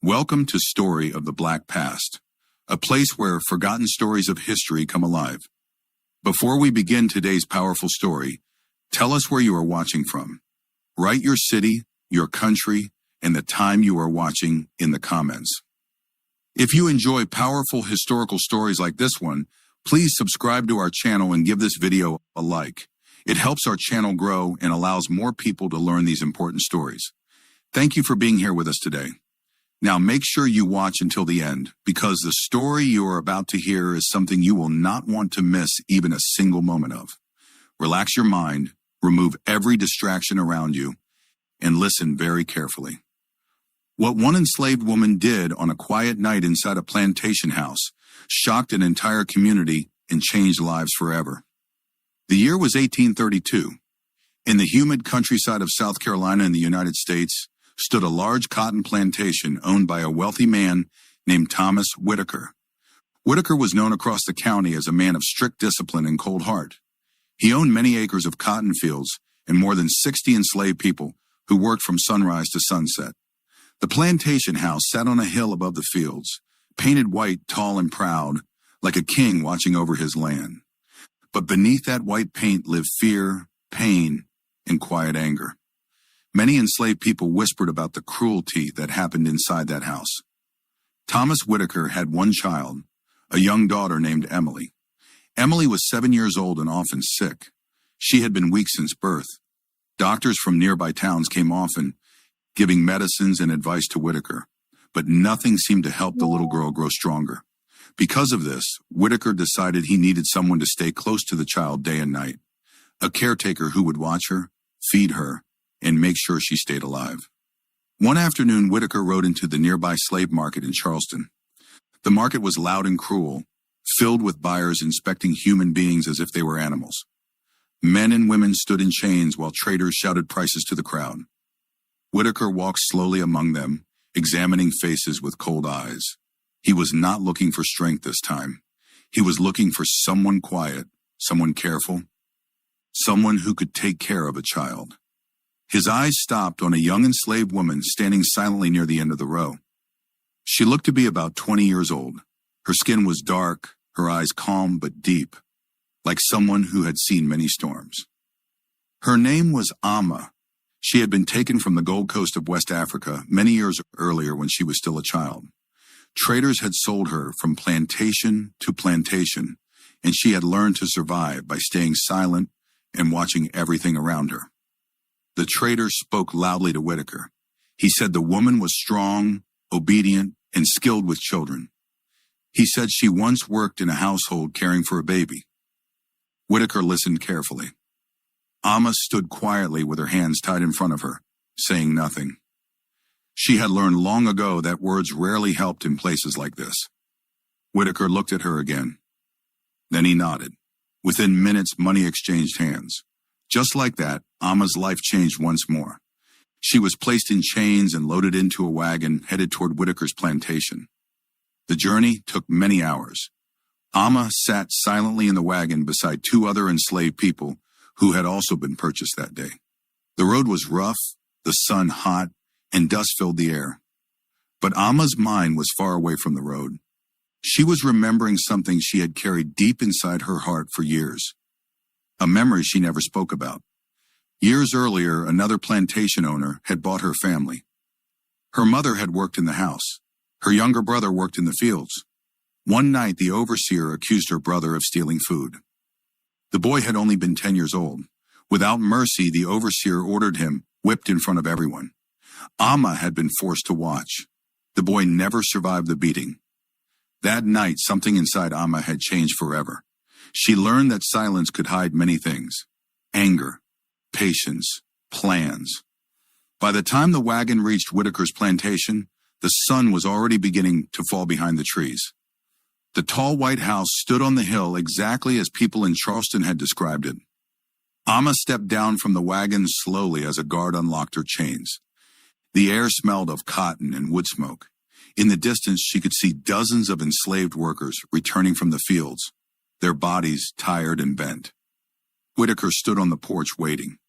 Welcome to Story of the Black Past, a place where forgotten stories of history come alive. Before we begin today's powerful story, tell us where you are watching from. Write your city, your country, and the time you are watching in the comments. If you enjoy powerful historical stories like this one, please subscribe to our channel and give this video a like. It helps our channel grow and allows more people to learn these important stories. Thank you for being here with us today. Now make sure you watch until the end, because the story you are about to hear is something you will not want to miss even a single moment of. Relax your mind, remove every distraction around you, and listen very carefully. What one enslaved woman did on a quiet night inside a plantation house shocked an entire community and changed lives forever. The year was 1832. In the humid countryside of South Carolina in the United States, stood a large cotton plantation owned by a wealthy man named Thomas Whitaker. Whitaker was known across the county as a man of strict discipline and cold heart. He owned many acres of cotton fields and more than 60 enslaved people who worked from sunrise to sunset. The plantation house sat on a hill above the fields, painted white, tall and proud, like a king watching over his land. But beneath that white paint lived fear, pain, and quiet anger. Many enslaved people whispered about the cruelty that happened inside that house. Thomas Whitaker had one child, a young daughter named Emily. Emily was 7 years old and often sick. She had been weak since birth. Doctors from nearby towns came often, giving medicines and advice to Whitaker, but nothing seemed to help the little girl grow stronger. Because of this, Whitaker decided he needed someone to stay close to the child day and night, a caretaker who would watch her, feed her, and make sure she stayed alive. One afternoon, Whitaker rode into the nearby slave market in Charleston. The market was loud and cruel, filled with buyers inspecting human beings as if they were animals. Men and women stood in chains while traders shouted prices to the crowd. Whitaker walked slowly among them, examining faces with cold eyes. He was not looking for strength this time. He was looking for someone quiet, someone careful, someone who could take care of a child. His eyes stopped on a young enslaved woman standing silently near the end of the row. She looked to be about 20 years old. Her skin was dark, her eyes calm but deep, like someone who had seen many storms. Her name was Amma. She had been taken from the Gold Coast of West Africa many years earlier when she was still a child. Traders had sold her from plantation to plantation, and she had learned to survive by staying silent and watching everything around her. The trader spoke loudly to Whitaker. He said the woman was strong, obedient, and skilled with children. He said she once worked in a household caring for a baby. Whitaker listened carefully. Amma stood quietly with her hands tied in front of her, saying nothing. She had learned long ago that words rarely helped in places like this. Whitaker looked at her again. Then he nodded. Within minutes, money exchanged hands. Just like that, Amma's life changed once more. She was placed in chains and loaded into a wagon headed toward Whitaker's plantation. The journey took many hours. Amma sat silently in the wagon beside two other enslaved people who had also been purchased that day. The road was rough, the sun hot, and dust filled the air. But Amma's mind was far away from the road. She was remembering something she had carried deep inside her heart for years. A memory she never spoke about. Years earlier, another plantation owner had bought her family. Her mother had worked in the house. Her younger brother worked in the fields. One night, the overseer accused her brother of stealing food. The boy had only been 10 years old. Without mercy, the overseer ordered him whipped in front of everyone. Amma had been forced to watch. The boy never survived the beating. That night, something inside Amma had changed forever. She learned that silence could hide many things: anger, patience, plans. By the time the wagon reached Whitaker's plantation, the sun was already beginning to fall behind the trees. The tall white house stood on the hill exactly as people in Charleston had described it. Amma stepped down from the wagon slowly as a guard unlocked her chains. The air smelled of cotton and wood smoke. In the distance, she could see dozens of enslaved workers returning from the fields, their bodies tired and bent. Whitaker stood on the porch waiting.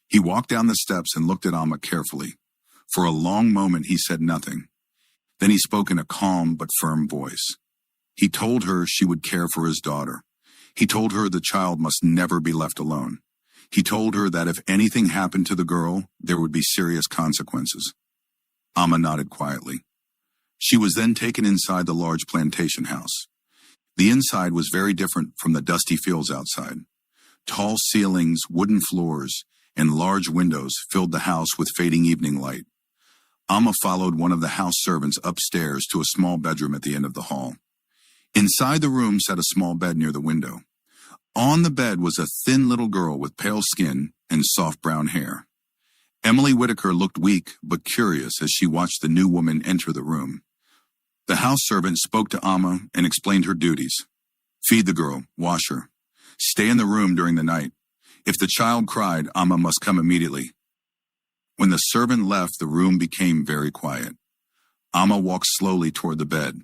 He walked down the steps and looked at Amma carefully. For a long moment, he said nothing. Then he spoke in a calm but firm voice. He told her she would care for his daughter. He told her the child must never be left alone. He told her that if anything happened to the girl, there would be serious consequences. Amma nodded quietly. She was then taken inside the large plantation house. The inside was very different from the dusty fields outside. Tall ceilings, wooden floors, and large windows filled the house with fading evening light. Amma followed one of the house servants upstairs to a small bedroom at the end of the hall. Inside the room sat a small bed near the window. On the bed was a thin little girl with pale skin and soft brown hair. Emily Whitaker looked weak but curious as she watched the new woman enter the room. The house servant spoke to Amma and explained her duties. Feed the girl, wash her. Stay in the room during the night. If the child cried, Amma must come immediately. When the servant left, the room became very quiet. Amma walked slowly toward the bed.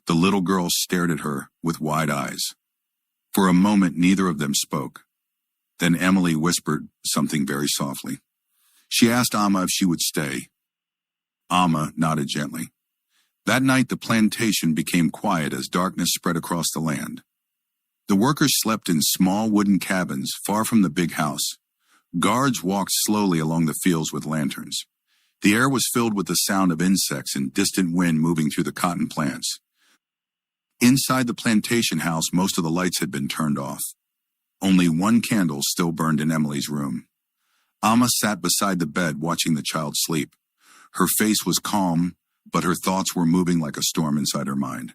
The little girl stared at her with wide eyes. For a moment, neither of them spoke. Then Emily whispered something very softly. She asked Amma if she would stay. Amma nodded gently. That night, the plantation became quiet as darkness spread across the land. The workers slept in small wooden cabins far from the big house. Guards walked slowly along the fields with lanterns. The air was filled with the sound of insects and distant wind moving through the cotton plants. Inside the plantation house, most of the lights had been turned off. Only one candle still burned in Emily's room. Amma sat beside the bed watching the child sleep. Her face was calm, but her thoughts were moving like a storm inside her mind.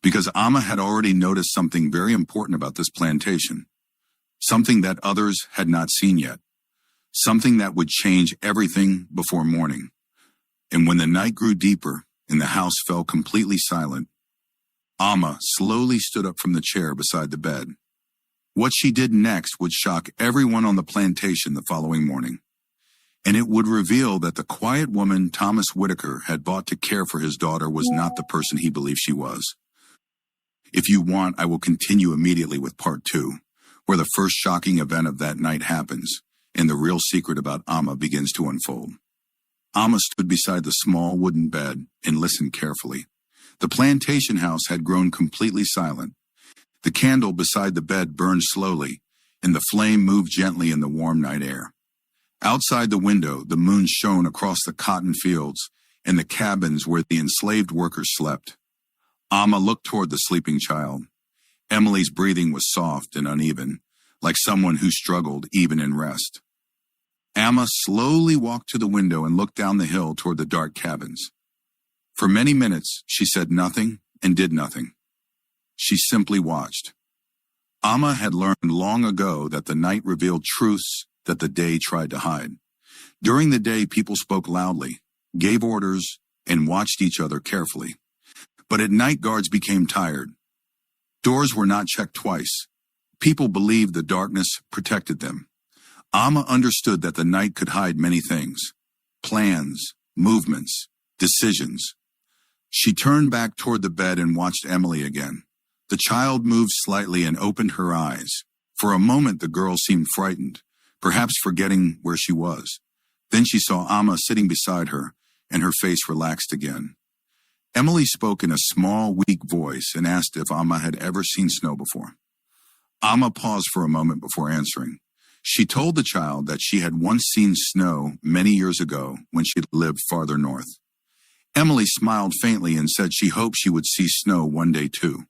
Because Amma had already noticed something very important about this plantation. Something that others had not seen yet. Something that would change everything before morning. And when the night grew deeper and the house fell completely silent, Amma slowly stood up from the chair beside the bed. What she did next would shock everyone on the plantation the following morning. And it would reveal that the quiet woman Thomas Whitaker had bought to care for his daughter was not the person he believed she was. If you want, I will continue immediately with part 2, where the first shocking event of that night happens, and the real secret about Amma begins to unfold. Amma stood beside the small wooden bed and listened carefully. The plantation house had grown completely silent. The candle beside the bed burned slowly, and the flame moved gently in the warm night air. Outside the window, the moon shone across the cotton fields and the cabins where the enslaved workers slept. Amma looked toward the sleeping child. Emily's breathing was soft and uneven, like someone who struggled even in rest. Amma slowly walked to the window and looked down the hill toward the dark cabins. For many minutes, she said nothing and did nothing. She simply watched. Amma had learned long ago that the night revealed truths that the day tried to hide. During the day, people spoke loudly, gave orders, and watched each other carefully. But at night, guards became tired. Doors were not checked twice. People believed the darkness protected them. Amma understood that the night could hide many things: plans, movements, decisions. She turned back toward the bed and watched Emily again. The child moved slightly and opened her eyes. For a moment, the girl seemed frightened, perhaps forgetting where she was. Then she saw Amma sitting beside her, and her face relaxed again. Emily spoke in a small, weak voice and asked if Amma had ever seen snow before. Amma paused for a moment before answering. She told the child that she had once seen snow many years ago when she lived farther north. Emily smiled faintly and said she hoped she would see snow one day too.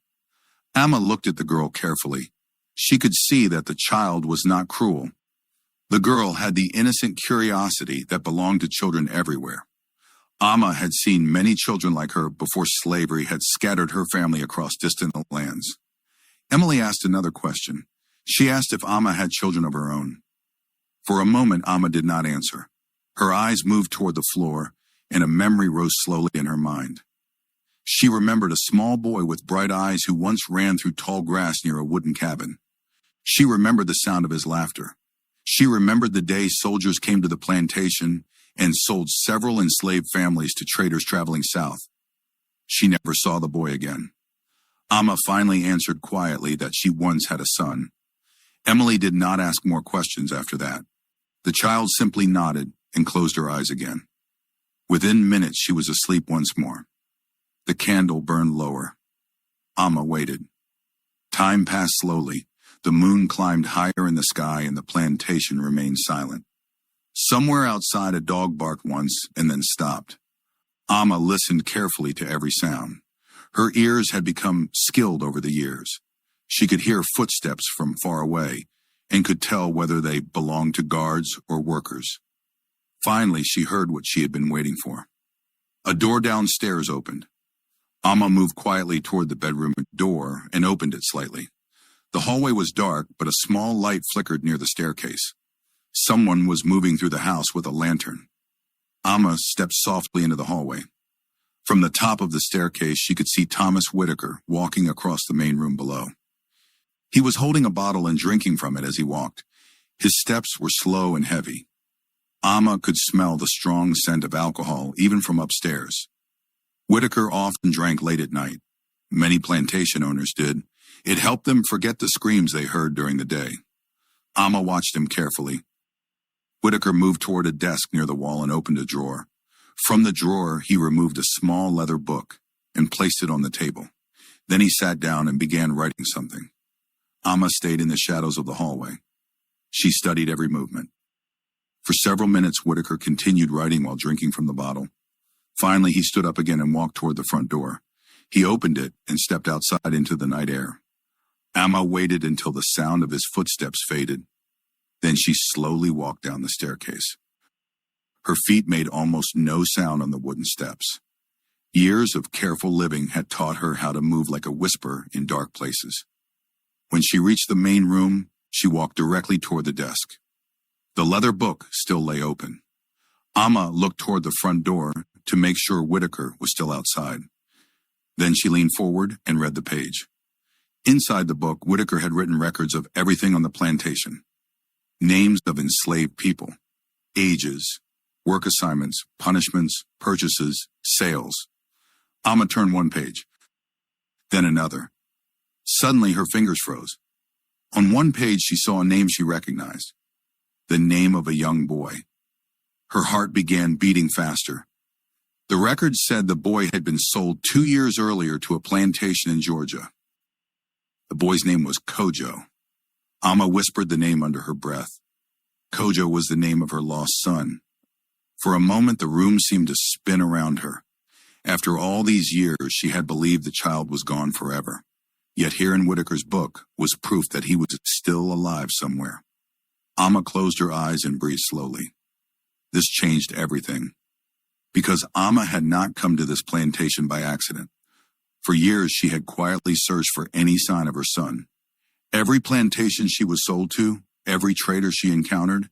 Amma looked at the girl carefully. She could see that the child was not cruel. The girl had the innocent curiosity that belonged to children everywhere. Amma had seen many children like her before slavery had scattered her family across distant lands. Emily asked another question. She asked if Amma had children of her own. For a moment, Amma did not answer. Her eyes moved toward the floor, and a memory rose slowly in her mind. She remembered a small boy with bright eyes who once ran through tall grass near a wooden cabin. She remembered the sound of his laughter. She remembered the day soldiers came to the plantation and sold several enslaved families to traders traveling south. She never saw the boy again. Amma finally answered quietly that she once had a son. Emily did not ask more questions after that. The child simply nodded and closed her eyes again. Within minutes, she was asleep once more. The candle burned lower. Amma waited. Time passed slowly. The moon climbed higher in the sky and the plantation remained silent. Somewhere outside a dog barked once and then stopped. Amma listened carefully to every sound. Her ears had become skilled over the years. She could hear footsteps from far away and could tell whether they belonged to guards or workers. Finally, she heard what she had been waiting for. A door downstairs opened. Amma moved quietly toward the bedroom door and opened it slightly. The hallway was dark, but a small light flickered near the staircase. Someone was moving through the house with a lantern. Amma stepped softly into the hallway. From the top of the staircase, she could see Thomas Whitaker walking across the main room below. He was holding a bottle and drinking from it as he walked. His steps were slow and heavy. Amma could smell the strong scent of alcohol even from upstairs. Whitaker often drank late at night. Many plantation owners did. It helped them forget the screams they heard during the day. Amma watched him carefully. Whitaker moved toward a desk near the wall and opened a drawer. From the drawer, he removed a small leather book and placed it on the table. Then he sat down and began writing something. Amma stayed in the shadows of the hallway. She studied every movement. For several minutes, Whitaker continued writing while drinking from the bottle. Finally, he stood up again and walked toward the front door. He opened it and stepped outside into the night air. Amma waited until the sound of his footsteps faded. Then she slowly walked down the staircase. Her feet made almost no sound on the wooden steps. Years of careful living had taught her how to move like a whisper in dark places. When she reached the main room, she walked directly toward the desk. The leather book still lay open. Amma looked toward the front door to make sure Whitaker was still outside. Then she leaned forward and read the page. Inside the book, Whitaker had written records of everything on the plantation. Names of enslaved people, ages, work assignments, punishments, purchases, sales. Amma turned one page, then another. Suddenly, her fingers froze. On one page, she saw a name she recognized. The name of a young boy. Her heart began beating faster. The record said the boy had been sold 2 years earlier to a plantation in Georgia. The boy's name was Kojo. Amma whispered the name under her breath. Kojo was the name of her lost son. For a moment, the room seemed to spin around her. After all these years, she had believed the child was gone forever. Yet here in Whitaker's book was proof that he was still alive somewhere. Amma closed her eyes and breathed slowly. This changed everything. Because Amma had not come to this plantation by accident. For years, she had quietly searched for any sign of her son. Every plantation she was sold to, every trader she encountered,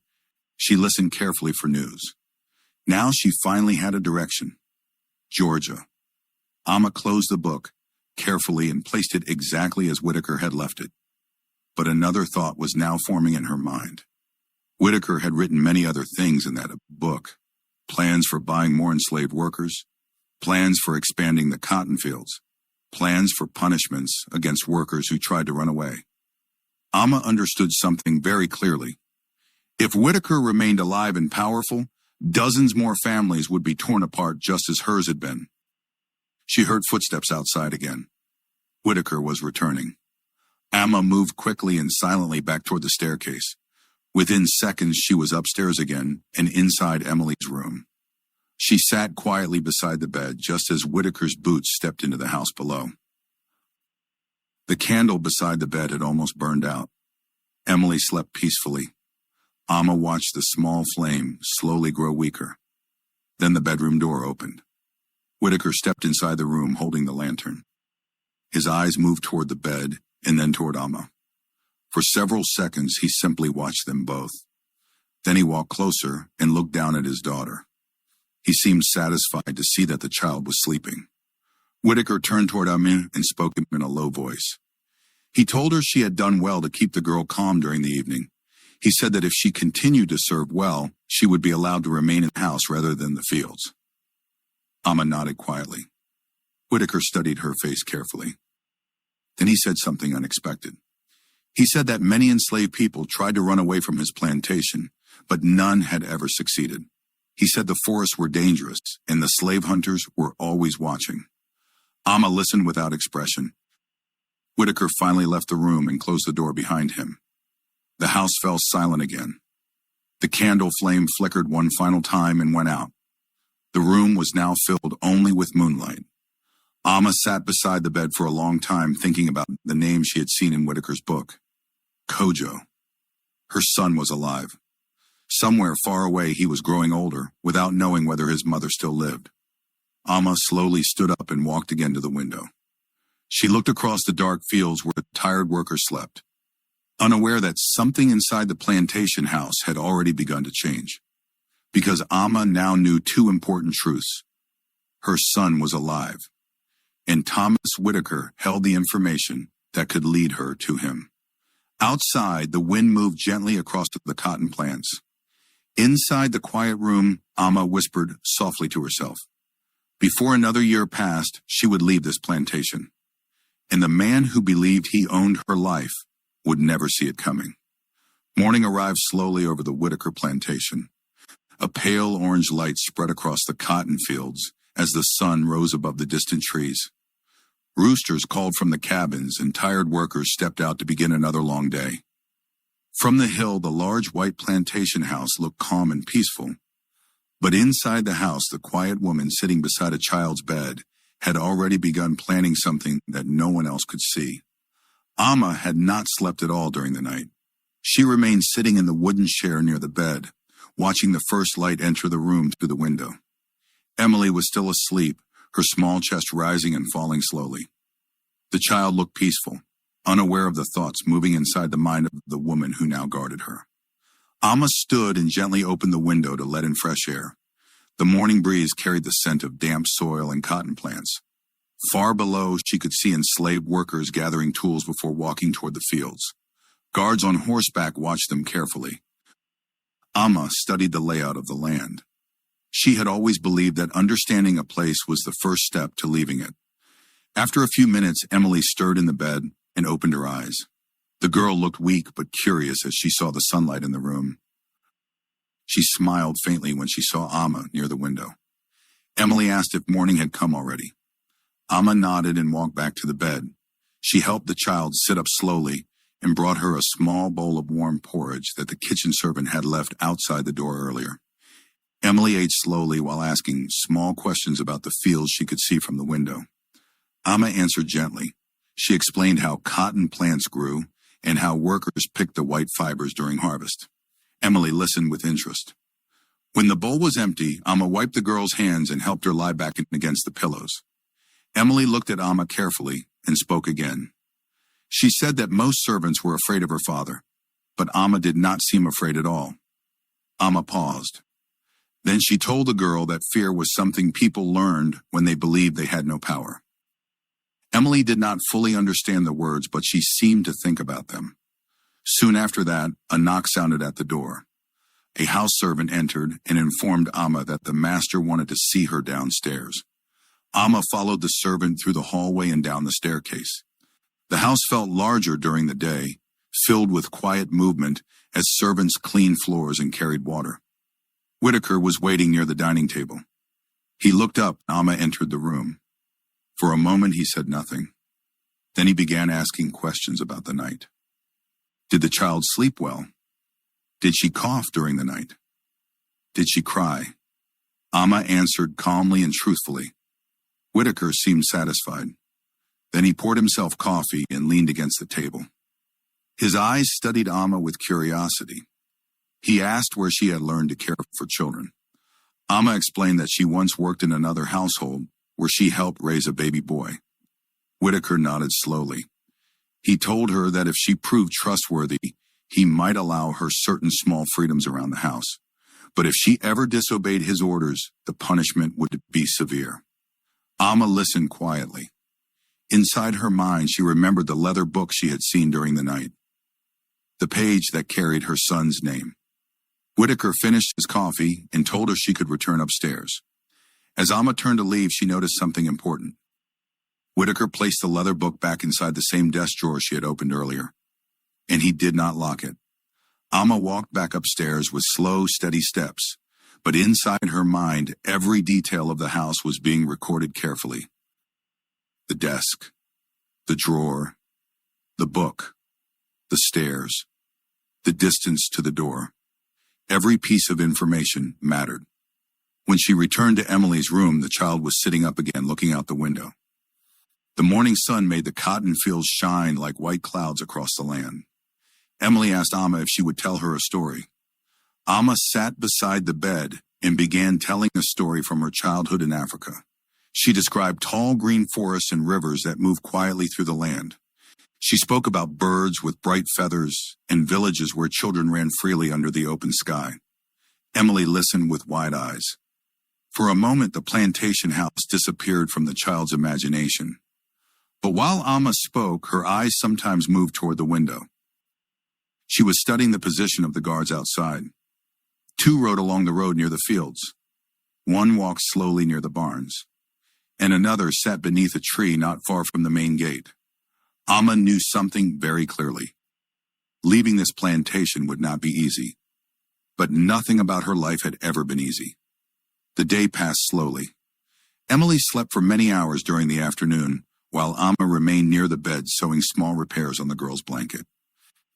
she listened carefully for news. Now she finally had a direction. Georgia. Amma closed the book carefully and placed it exactly as Whitaker had left it. But another thought was now forming in her mind. Whitaker had written many other things in that book. Plans for buying more enslaved workers, plans for expanding the cotton fields, plans for punishments against workers who tried to run away. Amma understood something very clearly. If Whitaker remained alive and powerful, dozens more families would be torn apart just as hers had been. She heard footsteps outside again. Whitaker was returning. Amma moved quickly and silently back toward the staircase. Within seconds, she was upstairs again and inside Emily's room. She sat quietly beside the bed just as Whitaker's boots stepped into the house below. The candle beside the bed had almost burned out. Emily slept peacefully. Amma watched the small flame slowly grow weaker. Then the bedroom door opened. Whitaker stepped inside the room holding the lantern. His eyes moved toward the bed and then toward Amma. For several seconds, he simply watched them both. Then he walked closer and looked down at his daughter. He seemed satisfied to see that the child was sleeping. Whitaker turned toward Amma and spoke in a low voice. He told her she had done well to keep the girl calm during the evening. He said that if she continued to serve well, she would be allowed to remain in the house rather than the fields. Amma nodded quietly. Whitaker studied her face carefully. Then he said something unexpected. He said that many enslaved people tried to run away from his plantation, but none had ever succeeded. He said the forests were dangerous, and the slave hunters were always watching. Amma listened without expression. Whitaker finally left the room and closed the door behind him. The house fell silent again. The candle flame flickered one final time and went out. The room was now filled only with moonlight. Amma sat beside the bed for a long time thinking about the name she had seen in Whitaker's book. Kojo. Her son was alive. Somewhere far away he was growing older, without knowing whether his mother still lived. Amma slowly stood up and walked again to the window. She looked across the dark fields where the tired workers slept, unaware that something inside the plantation house had already begun to change. Because Amma now knew two important truths. Her son was alive, and Thomas Whitaker held the information that could lead her to him. Outside, the wind moved gently across the cotton plants. Inside the quiet room, Amma whispered softly to herself. Before another year passed, she would leave this plantation. And the man who believed he owned her life would never see it coming. Morning arrived slowly over the Whitaker plantation. A pale orange light spread across the cotton fields as the sun rose above the distant trees. Roosters called from the cabins and tired workers stepped out to begin another long day. From the hill, the large white plantation house looked calm and peaceful. But inside the house, the quiet woman sitting beside a child's bed had already begun planning something that no one else could see. Amma had not slept at all during the night. She remained sitting in the wooden chair near the bed, watching the first light enter the room through the window. Emily was still asleep, her small chest rising and falling slowly. The child looked peaceful, unaware of the thoughts moving inside the mind of the woman who now guarded her. Amma stood and gently opened the window to let in fresh air. The morning breeze carried the scent of damp soil and cotton plants. Far below, she could see enslaved workers gathering tools before walking toward the fields. Guards on horseback watched them carefully. Amma studied the layout of the land. She had always believed that understanding a place was the first step to leaving it. After a few minutes, Emily stirred in the bed and opened her eyes. The girl looked weak but curious as she saw the sunlight in the room. She smiled faintly when she saw Amma near the window. Emily asked if morning had come already. Amma nodded and walked back to the bed. She helped the child sit up slowly and brought her a small bowl of warm porridge that the kitchen servant had left outside the door earlier. Emily ate slowly while asking small questions about the fields she could see from the window. Amma answered gently. She explained how cotton plants grew and how workers picked the white fibers during harvest. Emily listened with interest. When the bowl was empty, Amma wiped the girl's hands and helped her lie back against the pillows. Emily looked at Amma carefully and spoke again. She said that most servants were afraid of her father, but Amma did not seem afraid at all. Amma paused. Then she told the girl that fear was something people learned when they believed they had no power. Emily did not fully understand the words, but she seemed to think about them. Soon after that, a knock sounded at the door. A house servant entered and informed Amma that the master wanted to see her downstairs. Amma followed the servant through the hallway and down the staircase. The house felt larger during the day, filled with quiet movement as servants cleaned floors and carried water. Whitaker was waiting near the dining table. He looked up and Amma entered the room. For a moment he said nothing. Then he began asking questions about the night. Did the child sleep well? Did she cough during the night? Did she cry? Amma answered calmly and truthfully. Whitaker seemed satisfied. Then he poured himself coffee and leaned against the table. His eyes studied Amma with curiosity. He asked where she had learned to care for children. Amma explained that she once worked in another household where she helped raise a baby boy. Whitaker nodded slowly. He told her that if she proved trustworthy, he might allow her certain small freedoms around the house. But if she ever disobeyed his orders, the punishment would be severe. Amma listened quietly. Inside her mind, she remembered the leather book she had seen during the night, the page that carried her son's name. Whitaker finished his coffee and told her she could return upstairs. As Amma turned to leave, she noticed something important. Whitaker placed the leather book back inside the same desk drawer she had opened earlier, and he did not lock it. Amma walked back upstairs with slow, steady steps, but inside her mind, every detail of the house was being recorded carefully. The desk, the drawer, the book, the stairs, the distance to the door. Every piece of information mattered. When she returned to Emily's room, the child was sitting up again, looking out the window. The morning sun made the cotton fields shine like white clouds across the land. Emily asked Amma if she would tell her a story. Amma sat beside the bed and began telling a story from her childhood in Africa. She described tall green forests and rivers that moved quietly through the land. She spoke about birds with bright feathers and villages where children ran freely under the open sky. Emily listened with wide eyes. For a moment, the plantation house disappeared from the child's imagination. But while Amma spoke, her eyes sometimes moved toward the window. She was studying the position of the guards outside. 2 rode along the road near the fields. 1 walked slowly near the barns, and another sat beneath a tree not far from the main gate. Amma knew something very clearly. Leaving this plantation would not be easy, but nothing about her life had ever been easy. The day passed slowly. Emily slept for many hours during the afternoon, while Amma remained near the bed sewing small repairs on the girl's blanket.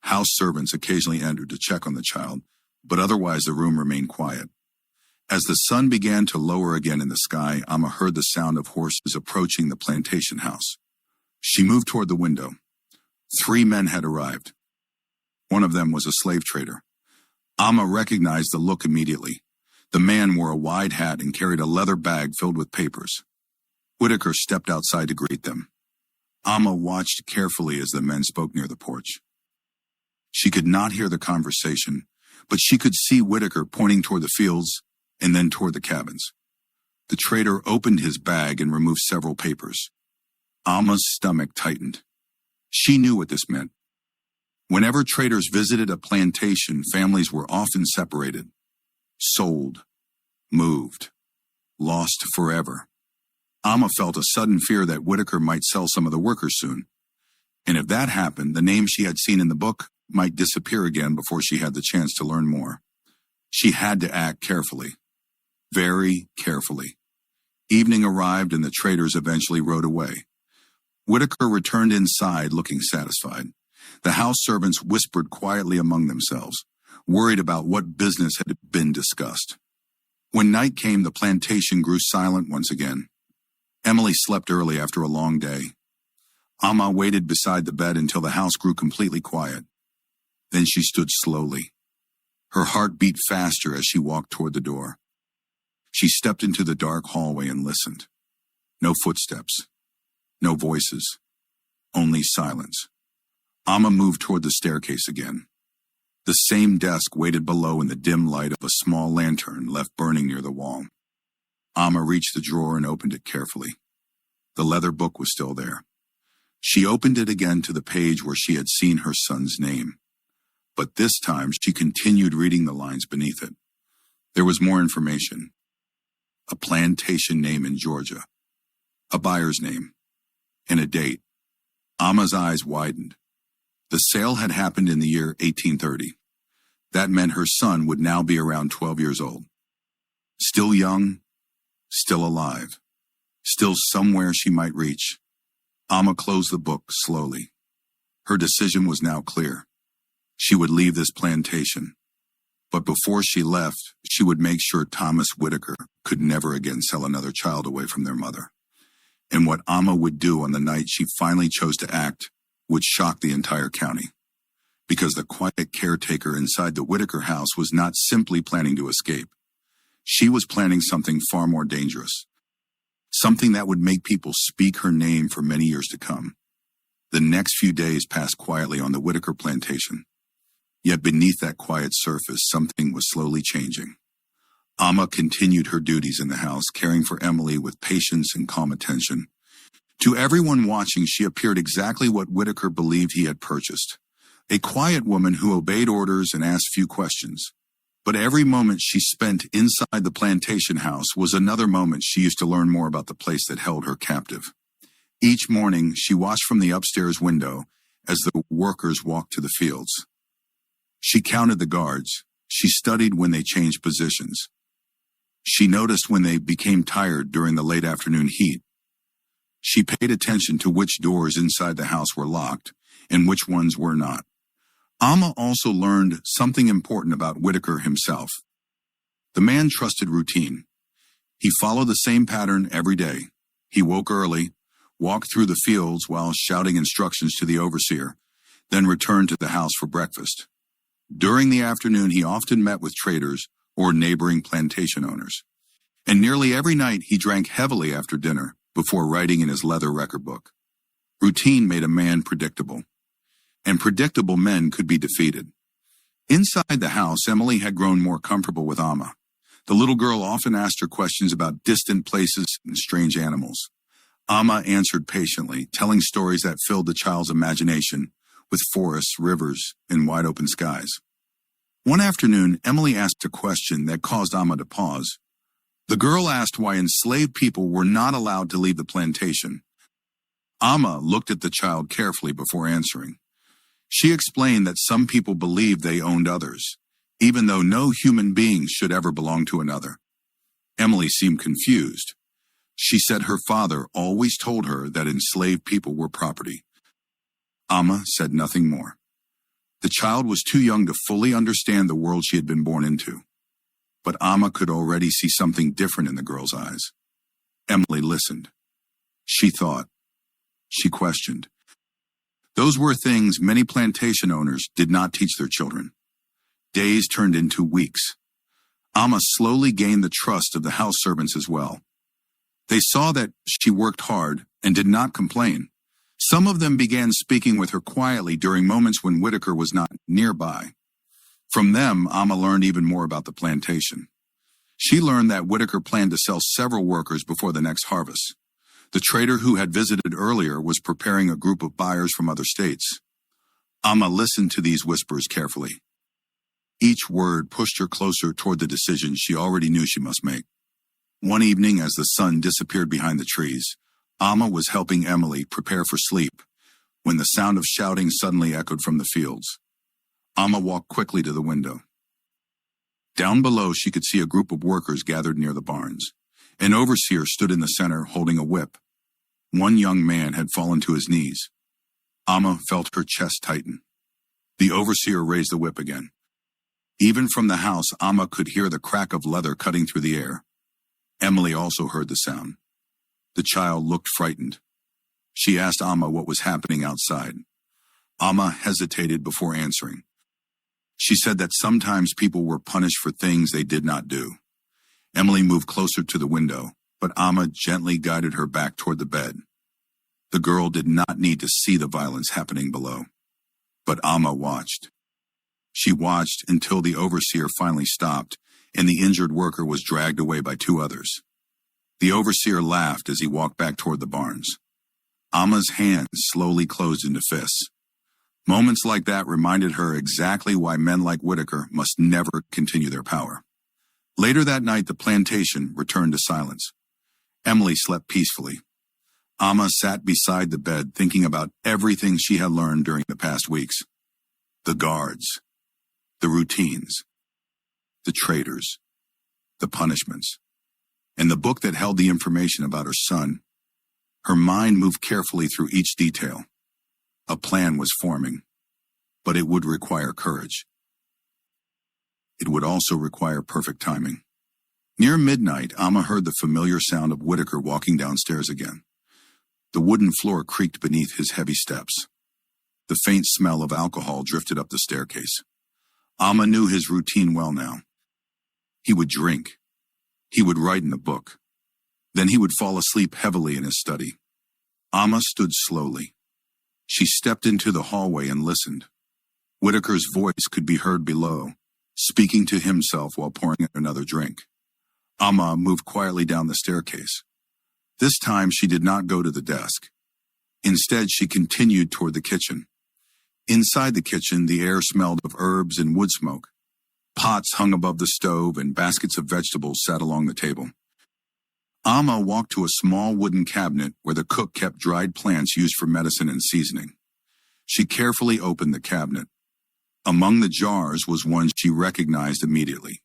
House servants occasionally entered to check on the child, but otherwise the room remained quiet. As the sun began to lower again in the sky, Amma heard the sound of horses approaching the plantation house. She moved toward the window. 3 men had arrived. One of them was a slave trader. Amma recognized the look immediately. The man wore a wide hat and carried a leather bag filled with papers. Whitaker stepped outside to greet them. Amma watched carefully as the men spoke near the porch. She could not hear the conversation, but she could see Whitaker pointing toward the fields and then toward the cabins. The trader opened his bag and removed several papers. Amma's stomach tightened. She knew what this meant. Whenever traders visited a plantation, families were often separated, sold, moved, lost forever. Amma felt a sudden fear that Whitaker might sell some of the workers soon. And if that happened, the names she had seen in the book might disappear again before she had the chance to learn more. She had to act carefully. Very carefully. Evening arrived and the traders eventually rode away. Whitaker returned inside looking satisfied. The house servants whispered quietly among themselves, worried about what business had been discussed. When night came, the plantation grew silent once again. Emily slept early after a long day. Amma waited beside the bed until the house grew completely quiet. Then she stood slowly. Her heart beat faster as she walked toward the door. She stepped into the dark hallway and listened. No footsteps. No voices. Only silence. Amma moved toward the staircase again. The same desk waited below in the dim light of a small lantern left burning near the wall. Amma reached the drawer and opened it carefully. The leather book was still there. She opened it again to the page where she had seen her son's name. But this time she continued reading the lines beneath it. There was more information. A plantation name in Georgia. A buyer's name. And a date. Amma's eyes widened. The sale had happened in the year 1830. That meant her son would now be around 12 years old. Still young, still alive, still somewhere she might reach. Amma closed the book slowly. Her decision was now clear. She would leave this plantation. But before she left, she would make sure Thomas Whitaker could never again sell another child away from their mother. And what Amma would do on the night she finally chose to act would shock the entire county. Because the quiet caretaker inside the Whitaker house was not simply planning to escape. She was planning something far more dangerous. Something that would make people speak her name for many years to come. The next few days passed quietly on the Whitaker plantation. Yet beneath that quiet surface, something was slowly changing. Amma continued her duties in the house, caring for Emily with patience and calm attention. To everyone watching, she appeared exactly what Whitaker believed he had purchased. A quiet woman who obeyed orders and asked few questions. But every moment she spent inside the plantation house was another moment she used to learn more about the place that held her captive. Each morning, she watched from the upstairs window as the workers walked to the fields. She counted the guards. She studied when they changed positions. She noticed when they became tired during the late afternoon heat. She paid attention to which doors inside the house were locked and which ones were not. Amma also learned something important about Whitaker himself. The man trusted routine. He followed the same pattern every day. He woke early, walked through the fields while shouting instructions to the overseer, then returned to the house for breakfast. During the afternoon, he often met with traders or neighboring plantation owners. And nearly every night, he drank heavily after dinner before writing in his leather record book. Routine made a man predictable, and predictable men could be defeated. Inside the house, Emily had grown more comfortable with Amma. The little girl often asked her questions about distant places and strange animals. Amma answered patiently, telling stories that filled the child's imagination with forests, rivers, and wide-open skies. One afternoon, Emily asked a question that caused Amma to pause. The girl asked why enslaved people were not allowed to leave the plantation. Amma looked at the child carefully before answering. She explained that some people believed they owned others, even though no human being should ever belong to another. Emily seemed confused. She said her father always told her that enslaved people were property. Amma said nothing more. The child was too young to fully understand the world she had been born into. But Amma could already see something different in the girl's eyes. Emily listened. She thought. She questioned. Those were things many plantation owners did not teach their children. Days turned into weeks. Amma slowly gained the trust of the house servants as well. They saw that she worked hard and did not complain. Some of them began speaking with her quietly during moments when Whitaker was not nearby. From them, Amma learned even more about the plantation. She learned that Whitaker planned to sell several workers before the next harvest. The trader who had visited earlier was preparing a group of buyers from other states. Amma listened to these whispers carefully. Each word pushed her closer toward the decision she already knew she must make. One evening, as the sun disappeared behind the trees, Amma was helping Emily prepare for sleep when the sound of shouting suddenly echoed from the fields. Amma walked quickly to the window. Down below, she could see a group of workers gathered near the barns. An overseer stood in the center holding a whip. One young man had fallen to his knees. Amma felt her chest tighten. The overseer raised the whip again. Even from the house, Amma could hear the crack of leather cutting through the air. Emily also heard the sound. The child looked frightened. She asked Amma what was happening outside. Amma hesitated before answering. She said that sometimes people were punished for things they did not do. Emily moved closer to the window, but Amma gently guided her back toward the bed. The girl did not need to see the violence happening below. But Amma watched. She watched until the overseer finally stopped, and the injured worker was dragged away by two others. The overseer laughed as he walked back toward the barns. Amma's hands slowly closed into fists. Moments like that reminded her exactly why men like Whitaker must never continue their power. Later that night, the plantation returned to silence. Emily slept peacefully. Amma sat beside the bed thinking about everything she had learned during the past weeks. The guards, the routines, the traders, the punishments, and the book that held the information about her son. Her mind moved carefully through each detail. A plan was forming, but it would require courage. It would also require perfect timing. Near midnight, Amma heard the familiar sound of Whitaker walking downstairs again. The wooden floor creaked beneath his heavy steps. The faint smell of alcohol drifted up the staircase. Amma knew his routine well now. He would drink. He would write in a book. Then he would fall asleep heavily in his study. Amma stood slowly. She stepped into the hallway and listened. Whitaker's voice could be heard below, speaking to himself while pouring another drink. Amma moved quietly down the staircase. This time she did not go to the desk. Instead, she continued toward the kitchen. Inside the kitchen, the air smelled of herbs and wood smoke. Pots hung above the stove and baskets of vegetables sat along the table. Amma walked to a small wooden cabinet where the cook kept dried plants used for medicine and seasoning. She carefully opened the cabinet. Among the jars was one she recognized immediately.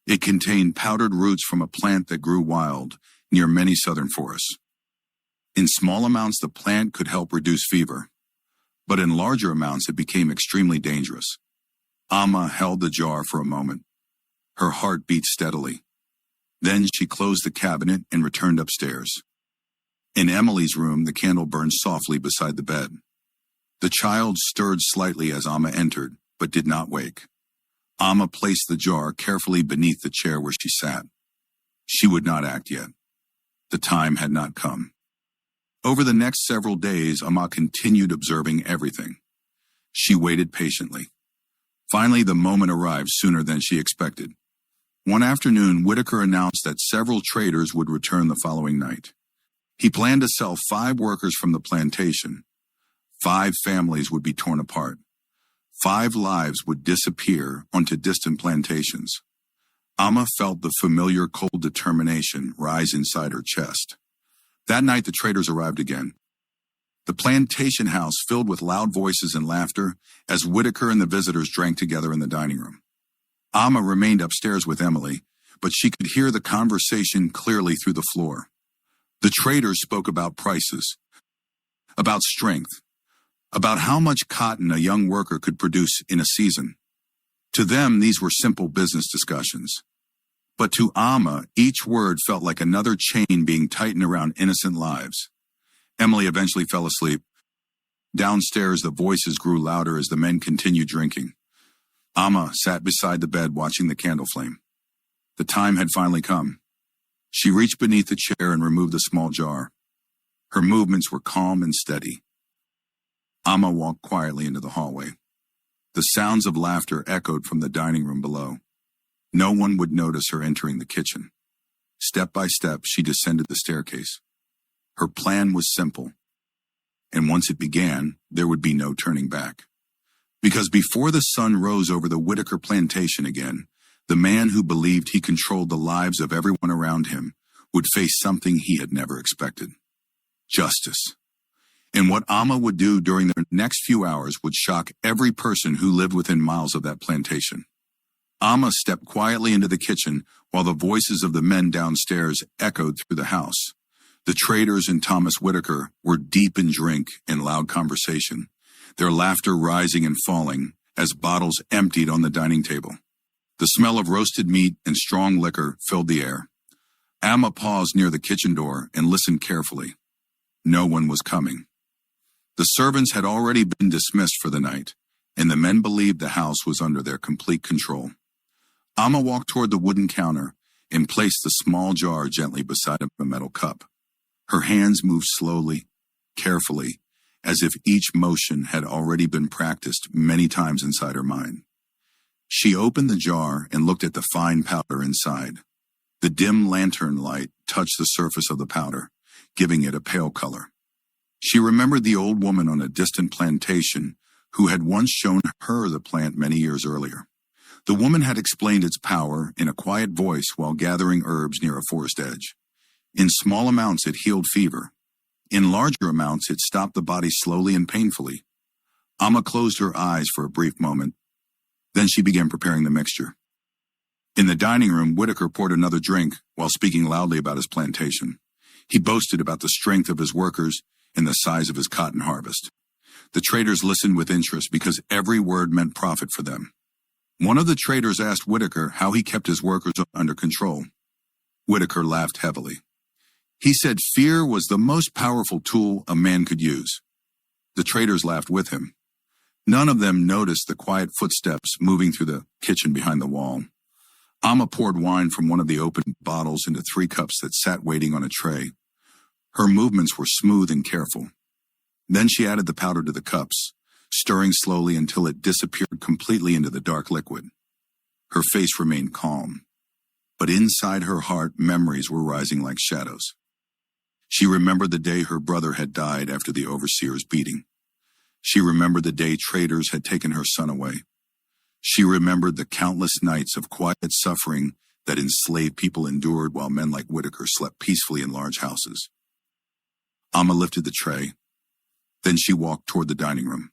It contained powdered roots from a plant that grew wild near many southern forests. In small amounts, the plant could help reduce fever, but in larger amounts, it became extremely dangerous. Amma held the jar for a moment. Her heart beat steadily. Then she closed the cabinet and returned upstairs. In Emily's room, the candle burned softly beside the bed. The child stirred slightly as Amma entered, but did not wake. Amma placed the jar carefully beneath the chair where she sat. She would not act yet. The time had not come. Over the next several days, Amma continued observing everything. She waited patiently. Finally, the moment arrived sooner than she expected. One afternoon, Whitaker announced that several traders would return the following night. He planned to sell 5 workers from the plantation. 5 families would be torn apart. 5 lives would disappear onto distant plantations. Amma felt the familiar cold determination rise inside her chest. That night, the traders arrived again. The plantation house filled with loud voices and laughter as Whitaker and the visitors drank together in the dining room. Amma remained upstairs with Emily, but she could hear the conversation clearly through the floor. The traders spoke about prices, about strength, about how much cotton a young worker could produce in a season. To them, these were simple business discussions. But to Amma, each word felt like another chain being tightened around innocent lives. Emily eventually fell asleep. Downstairs, the voices grew louder as the men continued drinking. Amma sat beside the bed watching the candle flame. The time had finally come. She reached beneath the chair and removed the small jar. Her movements were calm and steady. Amma walked quietly into the hallway. The sounds of laughter echoed from the dining room below. No one would notice her entering the kitchen. Step by step, she descended the staircase. Her plan was simple, and once it began, there would be no turning back. Because before the sun rose over the Whitaker plantation again, the man who believed he controlled the lives of everyone around him would face something he had never expected. Justice. And what Amma would do during the next few hours would shock every person who lived within miles of that plantation. Amma stepped quietly into the kitchen while the voices of the men downstairs echoed through the house. The traders and Thomas Whitaker were deep in drink and loud conversation, their laughter rising and falling as bottles emptied on the dining table. The smell of roasted meat and strong liquor filled the air. Amma paused near the kitchen door and listened carefully. No one was coming. The servants had already been dismissed for the night, and the men believed the house was under their complete control. Amma walked toward the wooden counter and placed the small jar gently beside a metal cup. Her hands moved slowly, carefully, as if each motion had already been practiced many times inside her mind. She opened the jar and looked at the fine powder inside. The dim lantern light touched the surface of the powder, giving it a pale color. She remembered the old woman on a distant plantation who had once shown her the plant many years earlier. The woman had explained its power in a quiet voice while gathering herbs near a forest edge. In small amounts, it healed fever. In larger amounts, it stopped the body slowly and painfully. Amma closed her eyes for a brief moment. Then she began preparing the mixture. In the dining room, Whitaker poured another drink while speaking loudly about his plantation. He boasted about the strength of his workers and the size of his cotton harvest. The traders listened with interest because every word meant profit for them. One of the traders asked Whitaker how he kept his workers under control. Whitaker laughed heavily. He said fear was the most powerful tool a man could use. The traders laughed with him. None of them noticed the quiet footsteps moving through the kitchen behind the wall. Amma poured wine from one of the open bottles into 3 cups that sat waiting on a tray. Her movements were smooth and careful. Then she added the powder to the cups, stirring slowly until it disappeared completely into the dark liquid. Her face remained calm, but inside her heart memories were rising like shadows. She remembered the day her brother had died after the overseer's beating. She remembered the day traders had taken her son away. She remembered the countless nights of quiet suffering that enslaved people endured while men like Whitaker slept peacefully in large houses. Amma lifted the tray. Then she walked toward the dining room.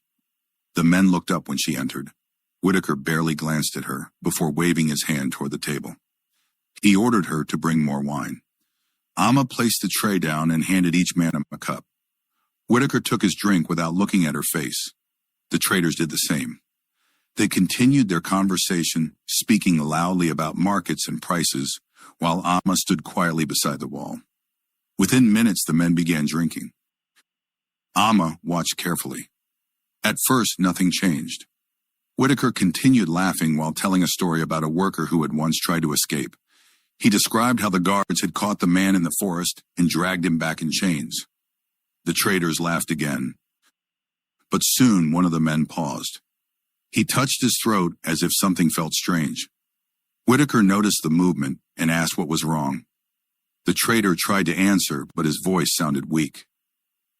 The men looked up when she entered. Whitaker barely glanced at her before waving his hand toward the table. He ordered her to bring more wine. Amma placed the tray down and handed each man a cup. Whitaker took his drink without looking at her face. The traders did the same. They continued their conversation, speaking loudly about markets and prices, while Amma stood quietly beside the wall. Within minutes, the men began drinking. Amma watched carefully. At first, nothing changed. Whitaker continued laughing while telling a story about a worker who had once tried to escape. He described how the guards had caught the man in the forest and dragged him back in chains. The traders laughed again. But soon one of the men paused. He touched his throat as if something felt strange. Whitaker noticed the movement and asked what was wrong. The trader tried to answer, but his voice sounded weak.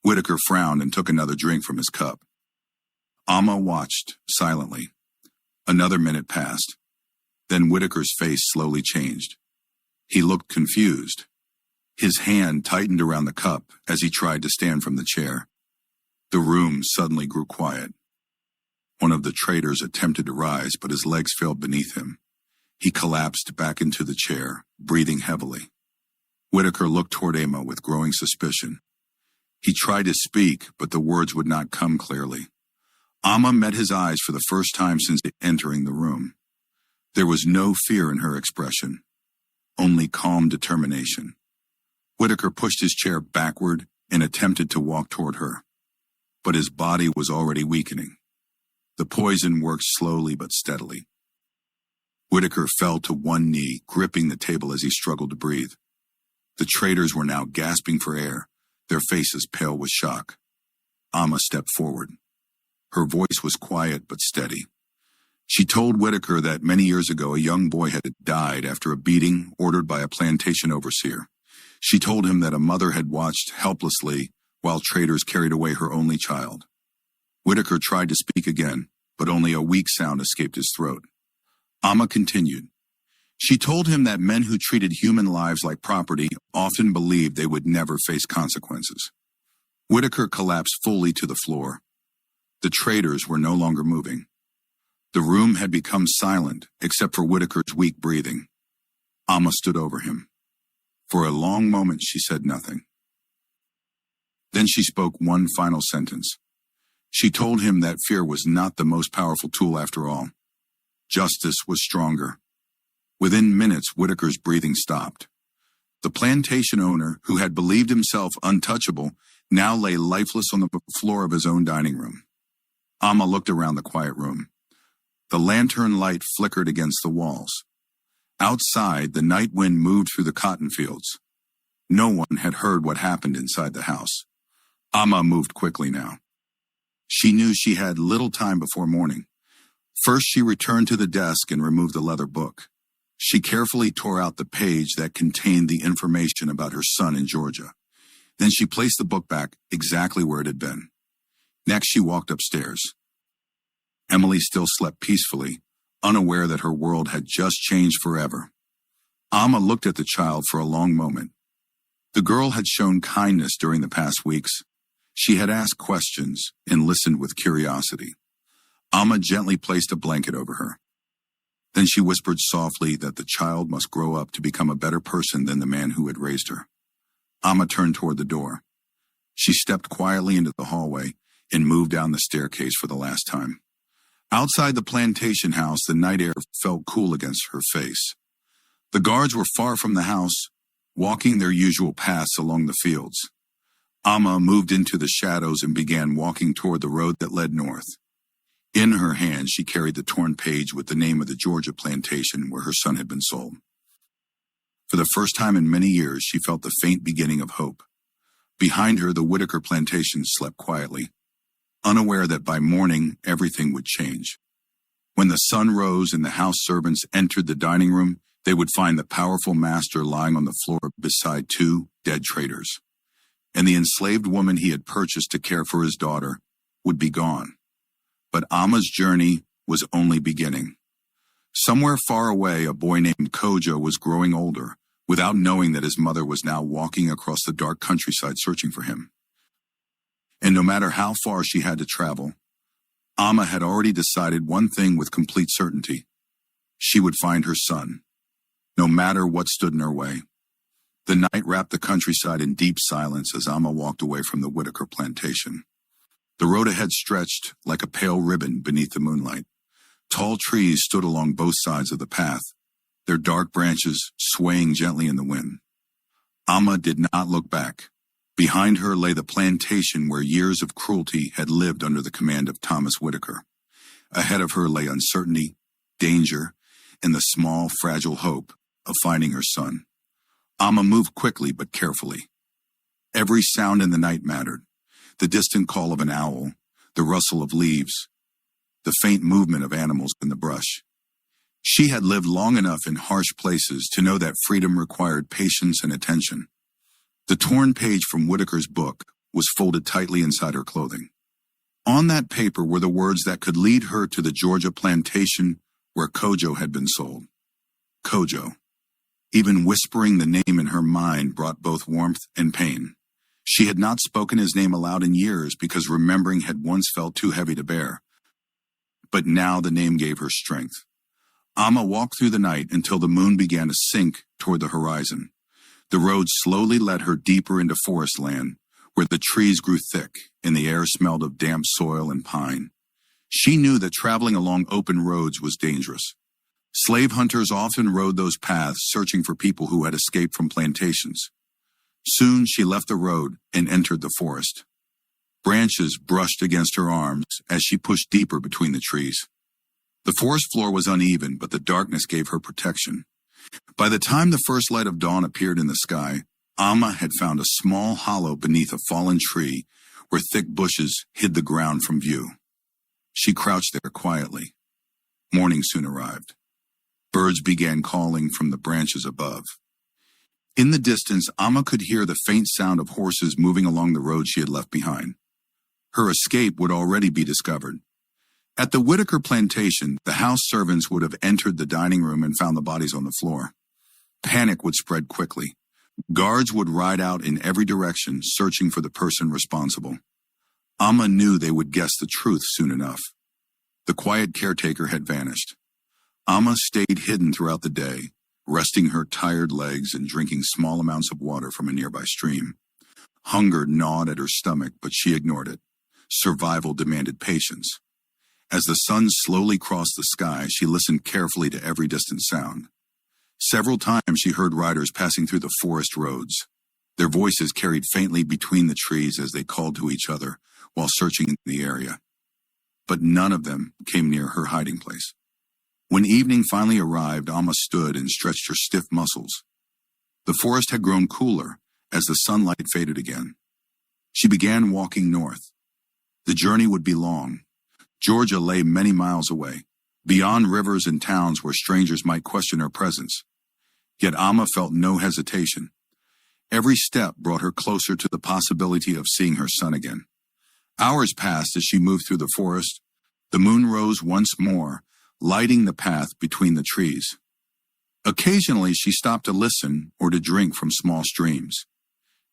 Whitaker frowned and took another drink from his cup. Amma watched, silently. Another minute passed. Then Whitaker's face slowly changed. He looked confused. His hand tightened around the cup as he tried to stand from the chair. The room suddenly grew quiet. One of the traders attempted to rise, but his legs failed beneath him. He collapsed back into the chair, breathing heavily. Whitaker looked toward Amma with growing suspicion. He tried to speak, but the words would not come clearly. Amma met his eyes for the first time since entering the room. There was no fear in her expression, only calm determination. Whitaker pushed his chair backward and attempted to walk toward her, but his body was already weakening. The poison worked slowly but steadily. Whitaker fell to one knee, gripping the table as he struggled to breathe. The traders were now gasping for air, their faces pale with shock. Amma stepped forward. Her voice was quiet but steady. She told Whitaker that many years ago a young boy had died after a beating ordered by a plantation overseer. She told him that a mother had watched helplessly while traders carried away her only child. Whitaker tried to speak again, but only a weak sound escaped his throat. Amma continued. She told him that men who treated human lives like property often believed they would never face consequences. Whitaker collapsed fully to the floor. The traders were no longer moving. The room had become silent, except for Whitaker's weak breathing. Amma stood over him. For a long moment she said nothing. Then she spoke one final sentence. She told him that fear was not the most powerful tool after all. Justice was stronger. Within minutes, Whitaker's breathing stopped. The plantation owner, who had believed himself untouchable, now lay lifeless on the floor of his own dining room. Amma looked around the quiet room. The lantern light flickered against the walls. Outside, the night wind moved through the cotton fields. No one had heard what happened inside the house. Amma moved quickly now. She knew she had little time before morning. First, she returned to the desk and removed the leather book. She carefully tore out the page that contained the information about her son in Georgia. Then she placed the book back exactly where it had been. Next, she walked upstairs. Emily still slept peacefully, unaware that her world had just changed forever. Amma looked at the child for a long moment. The girl had shown kindness during the past weeks. She had asked questions and listened with curiosity. Amma gently placed a blanket over her. Then she whispered softly that the child must grow up to become a better person than the man who had raised her. Amma turned toward the door. She stepped quietly into the hallway and moved down the staircase for the last time. Outside the plantation house, the night air felt cool against her face. The guards were far from the house, walking their usual paths along the fields. Amma moved into the shadows and began walking toward the road that led north. In her hand, she carried the torn page with the name of the Georgia plantation where her son had been sold. For the first time in many years, she felt the faint beginning of hope. Behind her, the Whitaker plantation slept quietly, unaware that by morning, everything would change. When the sun rose and the house servants entered the dining room, they would find the powerful master lying on the floor beside two dead traders. And the enslaved woman he had purchased to care for his daughter would be gone. But Amma's journey was only beginning. Somewhere far away, a boy named Kojo was growing older, without knowing that his mother was now walking across the dark countryside searching for him. And no matter how far she had to travel, Amma had already decided one thing with complete certainty. She would find her son, no matter what stood in her way. The night wrapped the countryside in deep silence as Amma walked away from the Whitaker plantation. The road ahead stretched like a pale ribbon beneath the moonlight. Tall trees stood along both sides of the path, their dark branches swaying gently in the wind. Amma did not look back. Behind her lay the plantation where years of cruelty had lived under the command of Thomas Whitaker. Ahead of her lay uncertainty, danger, and the small, fragile hope of finding her son. Amma moved quickly but carefully. Every sound in the night mattered. The distant call of an owl, the rustle of leaves, the faint movement of animals in the brush. She had lived long enough in harsh places to know that freedom required patience and attention. The torn page from Whitaker's book was folded tightly inside her clothing. On that paper were the words that could lead her to the Georgia plantation where Kojo had been sold. Kojo. Even whispering the name in her mind brought both warmth and pain. She had not spoken his name aloud in years because remembering had once felt too heavy to bear. But now the name gave her strength. Amma walked through the night until the moon began to sink toward the horizon. The road slowly led her deeper into forest land, where the trees grew thick and the air smelled of damp soil and pine. She knew that traveling along open roads was dangerous. Slave hunters often rode those paths searching for people who had escaped from plantations. Soon she left the road and entered the forest. Branches brushed against her arms as she pushed deeper between the trees. The forest floor was uneven, but the darkness gave her protection. By the time the first light of dawn appeared in the sky, Amma had found a small hollow beneath a fallen tree where thick bushes hid the ground from view. She crouched there quietly. Morning soon arrived. Birds began calling from the branches above. In the distance, Amma could hear the faint sound of horses moving along the road she had left behind. Her escape would already be discovered. At the Whitaker plantation, the house servants would have entered the dining room and found the bodies on the floor. Panic would spread quickly. Guards would ride out in every direction, searching for the person responsible. Amma knew they would guess the truth soon enough. The quiet caretaker had vanished. Amma stayed hidden throughout the day, resting her tired legs and drinking small amounts of water from a nearby stream. Hunger gnawed at her stomach, but she ignored it. Survival demanded patience. As the sun slowly crossed the sky, she listened carefully to every distant sound. Several times she heard riders passing through the forest roads. Their voices carried faintly between the trees as they called to each other while searching in the area. But none of them came near her hiding place. When evening finally arrived, Amma stood and stretched her stiff muscles. The forest had grown cooler as the sunlight faded again. She began walking north. The journey would be long. Georgia lay many miles away, beyond rivers and towns where strangers might question her presence. Yet Amma felt no hesitation. Every step brought her closer to the possibility of seeing her son again. Hours passed as she moved through the forest. The moon rose once more, lighting the path between the trees. Occasionally, she stopped to listen or to drink from small streams.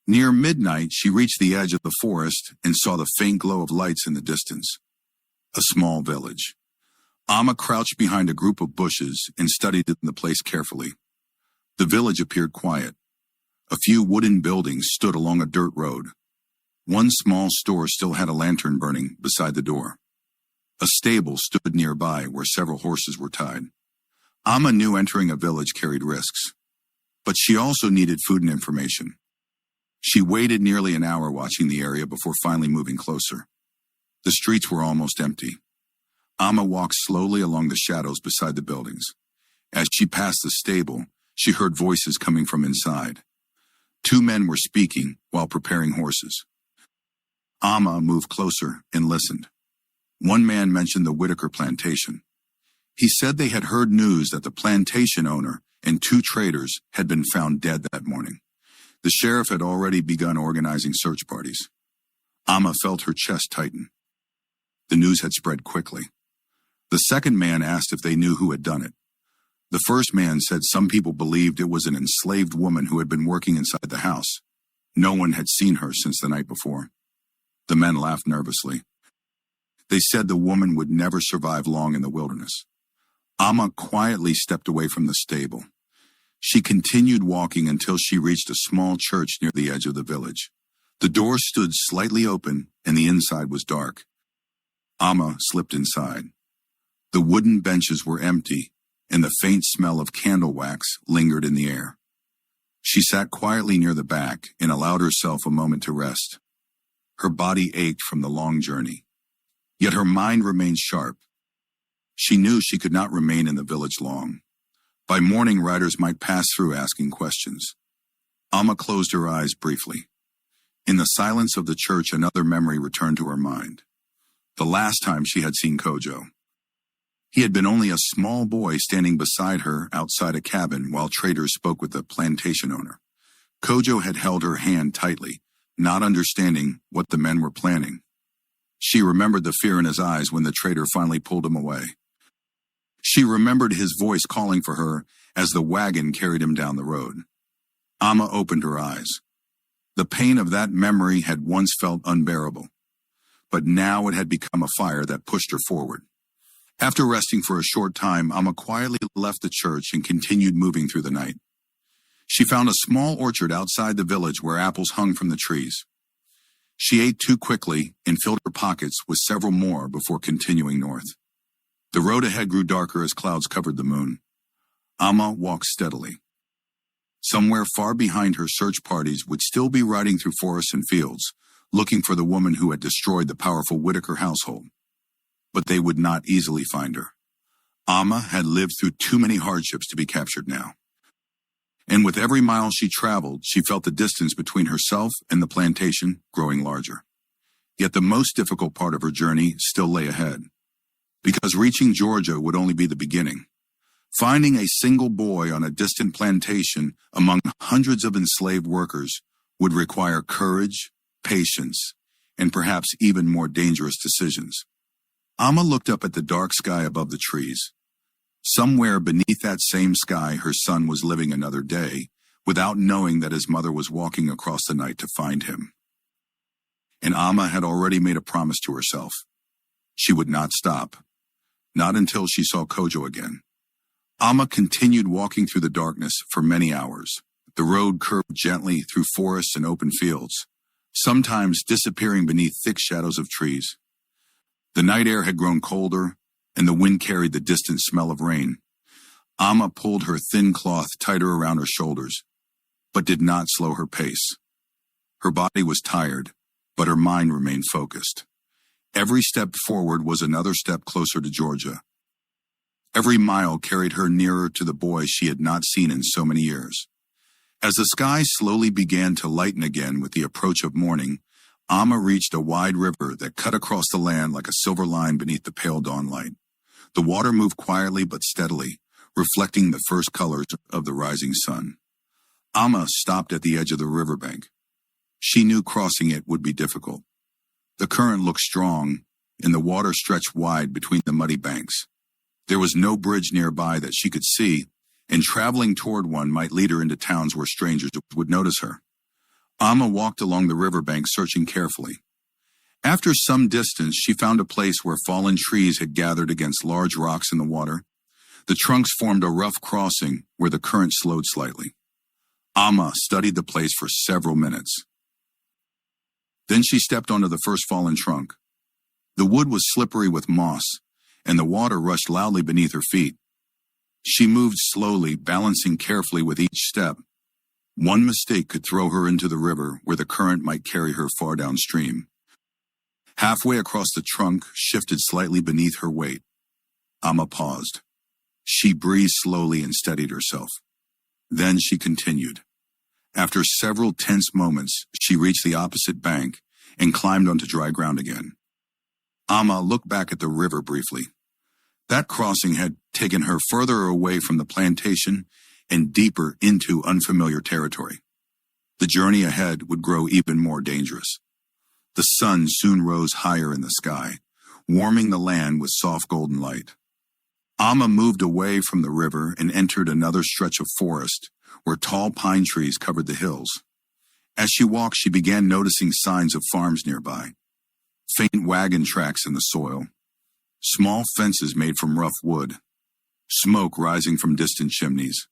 Near midnight, she reached the edge of the forest and saw the faint glow of lights in the distance. A small village. Amma crouched behind a group of bushes and studied the place carefully. The village appeared quiet. A few wooden buildings stood along a dirt road. One small store still had a lantern burning beside the door. A stable stood nearby where several horses were tied. Amma knew entering a village carried risks, but she also needed food and information. She waited nearly an hour watching the area before finally moving closer. The streets were almost empty. Amma walked slowly along the shadows beside the buildings. As she passed the stable, she heard voices coming from inside. Two men were speaking while preparing horses. Amma moved closer and listened. One man mentioned the Whitaker plantation. He said they had heard news that the plantation owner and two traders had been found dead that morning. The sheriff had already begun organizing search parties. Amma felt her chest tighten. The news had spread quickly. The second man asked if they knew who had done it. The first man said some people believed it was an enslaved woman who had been working inside the house. No one had seen her since the night before. The men laughed nervously. They said the woman would never survive long in the wilderness. Amma quietly stepped away from the stable. She continued walking until she reached a small church near the edge of the village. The door stood slightly open, and the inside was dark. Amma slipped inside. The wooden benches were empty, and the faint smell of candle wax lingered in the air. She sat quietly near the back and allowed herself a moment to rest. Her body ached from the long journey. Yet her mind remained sharp. She knew she could not remain in the village long. By morning, riders might pass through asking questions. Amma closed her eyes briefly. In the silence of the church, another memory returned to her mind. The last time she had seen Kojo. He had been only a small boy standing beside her outside a cabin while traders spoke with the plantation owner. Kojo had held her hand tightly, not understanding what the men were planning. She remembered the fear in his eyes when the trader finally pulled him away. She remembered his voice calling for her as the wagon carried him down the road. Amma opened her eyes. The pain of that memory had once felt unbearable, but now it had become a fire that pushed her forward. After resting for a short time, Amma quietly left the church and continued moving through the night. She found a small orchard outside the village where apples hung from the trees. She ate too quickly and filled her pockets with several more before continuing north. The road ahead grew darker as clouds covered the moon. Amma walked steadily. Somewhere far behind her, search parties would still be riding through forests and fields, looking for the woman who had destroyed the powerful Whitaker household. But they would not easily find her. Amma had lived through too many hardships to be captured now. And with every mile she traveled, she felt the distance between herself and the plantation growing larger. Yet the most difficult part of her journey still lay ahead, because reaching Georgia would only be the beginning. Finding a single boy on a distant plantation among hundreds of enslaved workers would require courage, patience, and perhaps even more dangerous decisions. Amma looked up at the dark sky above the trees. Somewhere beneath that same sky, her son was living another day, without knowing that his mother was walking across the night to find him. And Amma had already made a promise to herself. She would not stop, not until she saw Kojo again. Amma continued walking through the darkness for many hours. The road curved gently through forests and open fields, sometimes disappearing beneath thick shadows of trees. The night air had grown colder, and the wind carried the distant smell of rain. Amma pulled her thin cloth tighter around her shoulders, but did not slow her pace. Her body was tired, but her mind remained focused. Every step forward was another step closer to Georgia. Every mile carried her nearer to the boy she had not seen in so many years. As the sky slowly began to lighten again with the approach of morning, Amma reached a wide river that cut across the land like a silver line beneath the pale dawn light. The water moved quietly but steadily, reflecting the first colors of the rising sun. Amma stopped at the edge of the riverbank. She knew crossing it would be difficult. The current looked strong, and the water stretched wide between the muddy banks. There was no bridge nearby that she could see, and traveling toward one might lead her into towns where strangers would notice her. Amma walked along the riverbank, searching carefully. After some distance, she found a place where fallen trees had gathered against large rocks in the water. The trunks formed a rough crossing where the current slowed slightly. Amma studied the place for several minutes. Then she stepped onto the first fallen trunk. The wood was slippery with moss, and the water rushed loudly beneath her feet. She moved slowly, balancing carefully with each step. One mistake could throw her into the river where the current might carry her far downstream. Halfway across, the trunk shifted slightly beneath her weight. Amma paused. She breathed slowly and steadied herself. Then she continued. After several tense moments, she reached the opposite bank and climbed onto dry ground again. Amma looked back at the river briefly. That crossing had taken her further away from the plantation and deeper into unfamiliar territory. The journey ahead would grow even more dangerous. The sun soon rose higher in the sky, warming the land with soft golden light. Amma moved away from the river and entered another stretch of forest where tall pine trees covered the hills. As she walked, she began noticing signs of farms nearby. Faint wagon tracks in the soil, small fences made from rough wood, smoke rising from distant chimneys.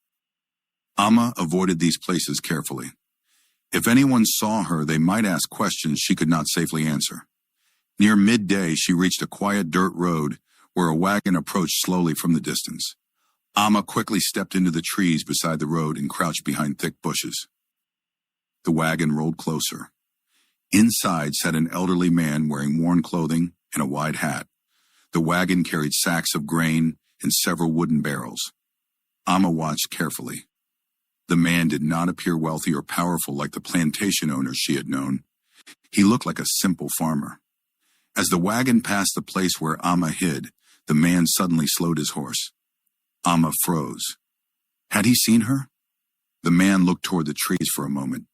Amma avoided these places carefully. If anyone saw her, they might ask questions she could not safely answer. Near midday, she reached a quiet dirt road where a wagon approached slowly from the distance. Amma quickly stepped into the trees beside the road and crouched behind thick bushes. The wagon rolled closer. Inside sat an elderly man wearing worn clothing and a wide hat. The wagon carried sacks of grain and several wooden barrels. Amma watched carefully. The man did not appear wealthy or powerful like the plantation owners she had known. He looked like a simple farmer. As the wagon passed the place where Amma hid, the man suddenly slowed his horse. Amma froze. Had he seen her? The man looked toward the trees for a moment.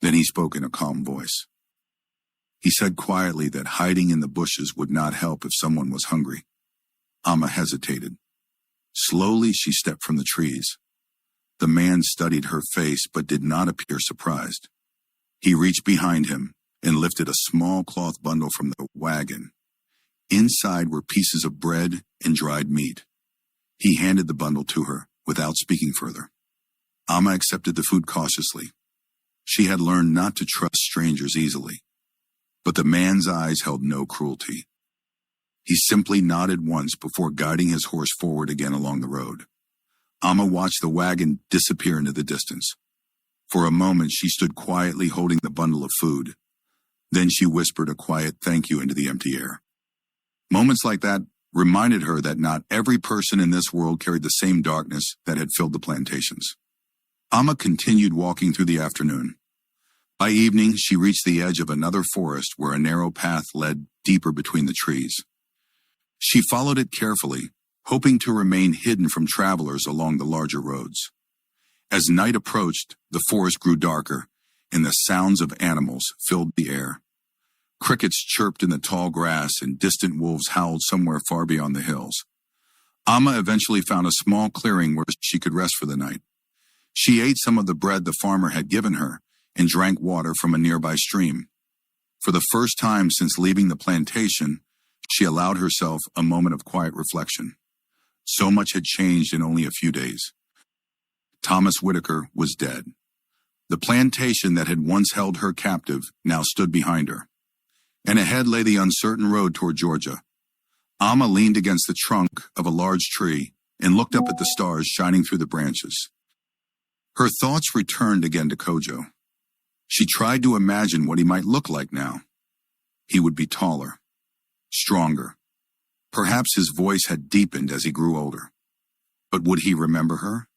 Then he spoke in a calm voice. He said quietly that hiding in the bushes would not help if someone was hungry. Amma hesitated. Slowly she stepped from the trees. The man studied her face but did not appear surprised. He reached behind him and lifted a small cloth bundle from the wagon. Inside were pieces of bread and dried meat. He handed the bundle to her without speaking further. Amma accepted the food cautiously. She had learned not to trust strangers easily. But the man's eyes held no cruelty. He simply nodded once before guiding his horse forward again along the road. Amma watched the wagon disappear into the distance. For a moment she stood quietly holding the bundle of food. Then she whispered a quiet thank you into the empty air. Moments like that reminded her that not every person in this world carried the same darkness that had filled the plantations. Amma continued walking through the afternoon. By evening, she reached the edge of another forest where a narrow path led deeper between the trees. She followed it carefully, hoping to remain hidden from travelers along the larger roads. As night approached, the forest grew darker, and the sounds of animals filled the air. Crickets chirped in the tall grass, and distant wolves howled somewhere far beyond the hills. Amma eventually found a small clearing where she could rest for the night. She ate some of the bread the farmer had given her and drank water from a nearby stream. For the first time since leaving the plantation, she allowed herself a moment of quiet reflection. So much had changed in only a few days. Thomas Whitaker was dead. The plantation that had once held her captive now stood behind her. And ahead lay the uncertain road toward Georgia. Amma leaned against the trunk of a large tree and looked up at the stars shining through the branches. Her thoughts returned again to Kojo. She tried to imagine what he might look like now. He would be taller, stronger. Perhaps his voice had deepened as he grew older. But would he remember her?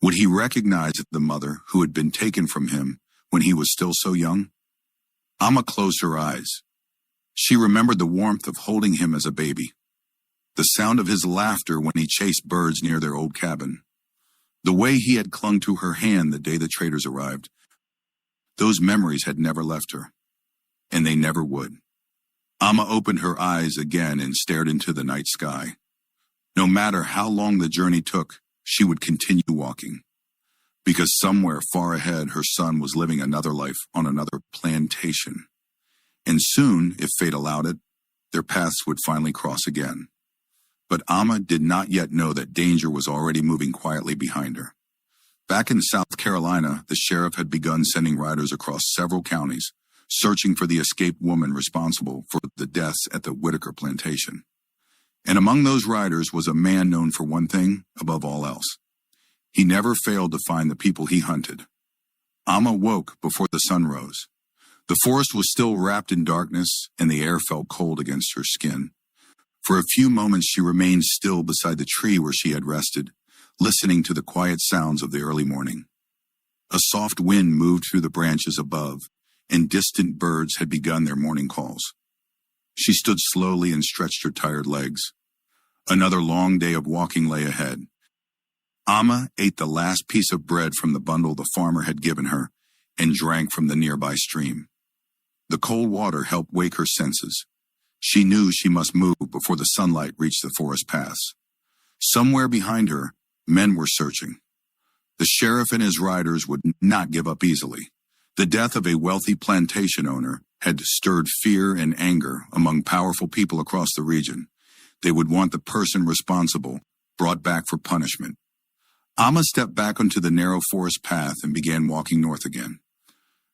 Would he recognize the mother who had been taken from him when he was still so young? Amma closed her eyes. She remembered the warmth of holding him as a baby, the sound of his laughter when he chased birds near their old cabin, the way he had clung to her hand the day the traders arrived. Those memories had never left her, and they never would. Amma opened her eyes again and stared into the night sky. No matter how long the journey took, she would continue walking, because somewhere far ahead her son was living another life on another plantation. And soon, if fate allowed it, their paths would finally cross again. But Amma did not yet know that danger was already moving quietly behind her. Back in South Carolina, the sheriff had begun sending riders across several counties, searching for the escaped woman responsible for the deaths at the Whitaker plantation. And among those riders was a man known for one thing above all else. He never failed to find the people he hunted. Amma woke before the sun rose. The forest was still wrapped in darkness, and the air felt cold against her skin. For a few moments she remained still beside the tree where she had rested, listening to the quiet sounds of the early morning. A soft wind moved through the branches above, and distant birds had begun their morning calls. She stood slowly and stretched her tired legs. Another long day of walking lay ahead. Amma ate the last piece of bread from the bundle the farmer had given her and drank from the nearby stream. The cold water helped wake her senses. She knew she must move before the sunlight reached the forest paths. Somewhere behind her, men were searching. The sheriff and his riders would not give up easily. The death of a wealthy plantation owner had stirred fear and anger among powerful people across the region. They would want the person responsible brought back for punishment. Amma stepped back onto the narrow forest path and began walking north again.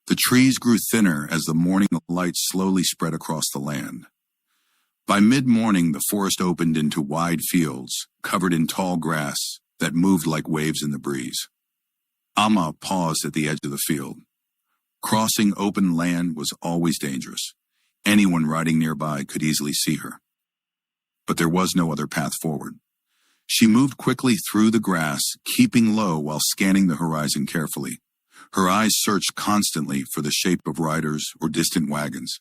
The trees grew thinner as the morning light slowly spread across the land. By mid-morning, the forest opened into wide fields, covered in tall grass that moved like waves in the breeze. Amma paused at the edge of the field. Crossing open land was always dangerous. Anyone riding nearby could easily see her. But there was no other path forward. She moved quickly through the grass, keeping low while scanning the horizon carefully. Her eyes searched constantly for the shape of riders or distant wagons.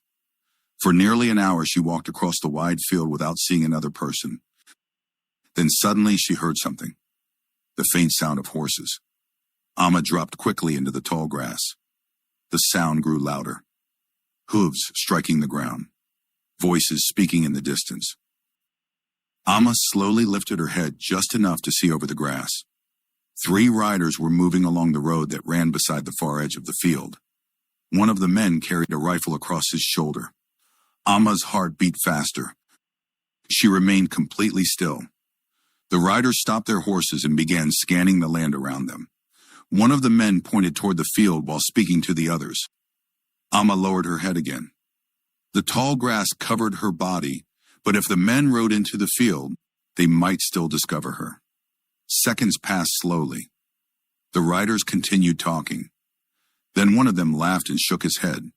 For nearly an hour, she walked across the wide field without seeing another person. Then suddenly she heard something. The faint sound of horses. Amma dropped quickly into the tall grass. The sound grew louder. Hooves striking the ground. Voices speaking in the distance. Amma slowly lifted her head just enough to see over the grass. 3 riders were moving along the road that ran beside the far edge of the field. One of the men carried a rifle across his shoulder. Amma's heart beat faster. She remained completely still. The riders stopped their horses and began scanning the land around them. One of the men pointed toward the field while speaking to the others. Amma lowered her head again. The tall grass covered her body, but if the men rode into the field, they might still discover her. Seconds passed slowly. The riders continued talking. Then one of them laughed and shook his head.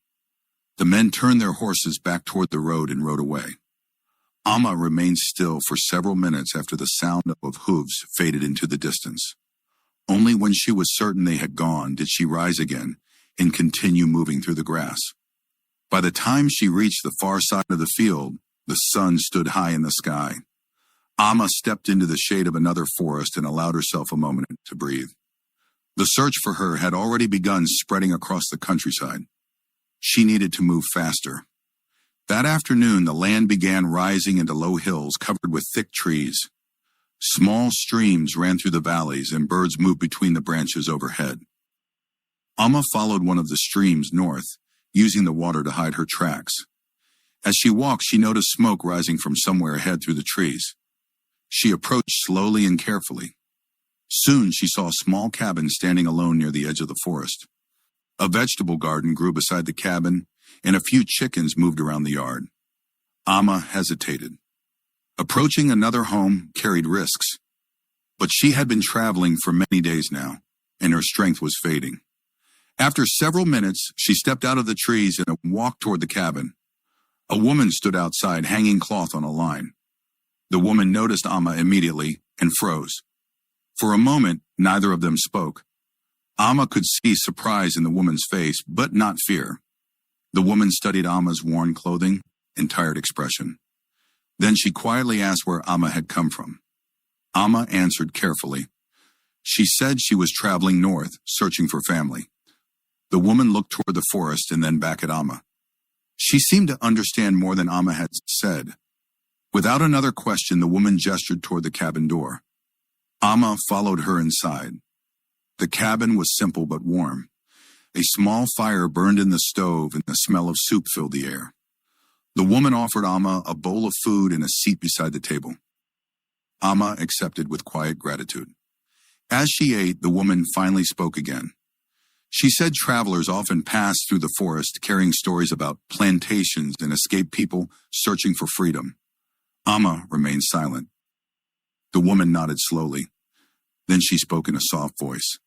The men turned their horses back toward the road and rode away. Amma remained still for several minutes after the sound of hooves faded into the distance. Only when she was certain they had gone did she rise again and continue moving through the grass. By the time she reached the far side of the field, the sun stood high in the sky. Amma stepped into the shade of another forest and allowed herself a moment to breathe. The search for her had already begun spreading across the countryside. She needed to move faster. That afternoon, the land began rising into low hills covered with thick trees. Small streams ran through the valleys and birds moved between the branches overhead. Amma followed one of the streams north, using the water to hide her tracks. As she walked, she noticed smoke rising from somewhere ahead through the trees. She approached slowly and carefully. Soon she saw a small cabin standing alone near the edge of the forest. A vegetable garden grew beside the cabin, and a few chickens moved around the yard. Amma hesitated. Approaching another home carried risks, but she had been traveling for many days now, and her strength was fading. After several minutes, she stepped out of the trees and walked toward the cabin. A woman stood outside, hanging cloth on a line. The woman noticed Amma immediately and froze. For a moment, neither of them spoke. Amma could see surprise in the woman's face, but not fear. The woman studied Amma's worn clothing and tired expression. Then she quietly asked where Amma had come from. Amma answered carefully. She said she was traveling north, searching for family. The woman looked toward the forest and then back at Amma. She seemed to understand more than Amma had said. Without another question, the woman gestured toward the cabin door. Amma followed her inside. The cabin was simple but warm. A small fire burned in the stove and the smell of soup filled the air. The woman offered Amma a bowl of food and a seat beside the table. Amma accepted with quiet gratitude. As she ate, the woman finally spoke again. She said travelers often pass through the forest carrying stories about plantations and escaped people searching for freedom. Amma remained silent. The woman nodded slowly. Then she spoke in a soft voice.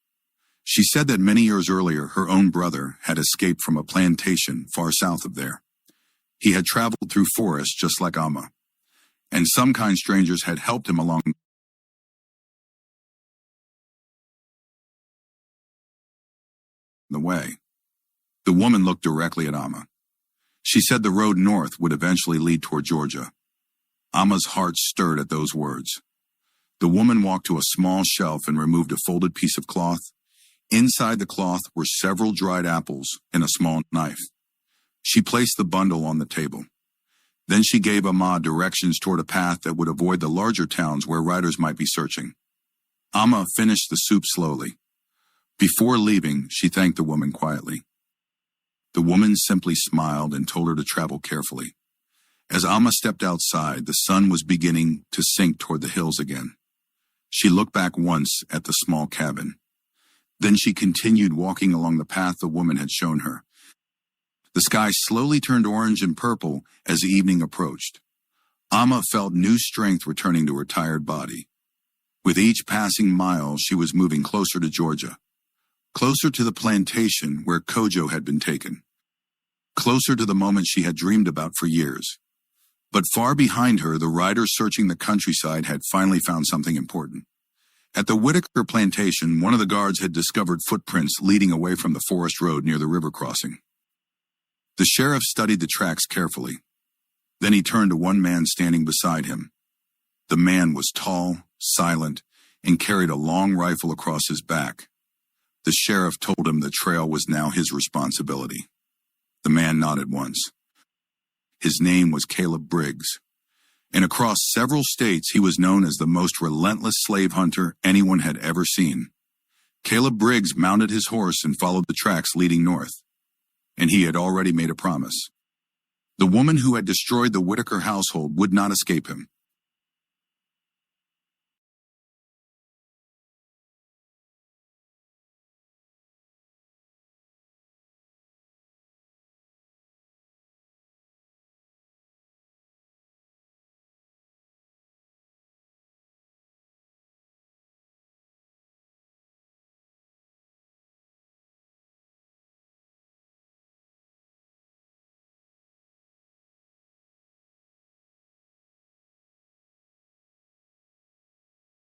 She said that many years earlier, her own brother had escaped from a plantation far south of there. He had traveled through forests just like Amma, and some kind strangers had helped him along the way. The woman looked directly at Amma. She said the road north would eventually lead toward Georgia. Amma's heart stirred at those words. The woman walked to a small shelf and removed a folded piece of cloth. Inside the cloth were several dried apples and a small knife. She placed the bundle on the table. Then she gave Amma directions toward a path that would avoid the larger towns where riders might be searching. Amma finished the soup slowly. Before leaving, she thanked the woman quietly. The woman simply smiled and told her to travel carefully. As Amma stepped outside, the sun was beginning to sink toward the hills again. She looked back once at the small cabin. Then she continued walking along the path the woman had shown her. The sky slowly turned orange and purple as evening approached. Amma felt new strength returning to her tired body. With each passing mile, she was moving closer to Georgia, closer to the plantation where Kojo had been taken, closer to the moment she had dreamed about for years. But far behind her, the riders searching the countryside had finally found something important. At the Whitaker plantation, one of the guards had discovered footprints leading away from the forest road near the river crossing. The sheriff studied the tracks carefully. Then he turned to one man standing beside him. The man was tall, silent, and carried a long rifle across his back. The sheriff told him the trail was now his responsibility. The man nodded once. His name was Caleb Briggs, and across several states he was known as the most relentless slave hunter anyone had ever seen. Caleb Briggs mounted his horse and followed the tracks leading north, and he had already made a promise. The woman who had destroyed the Whitaker household would not escape him.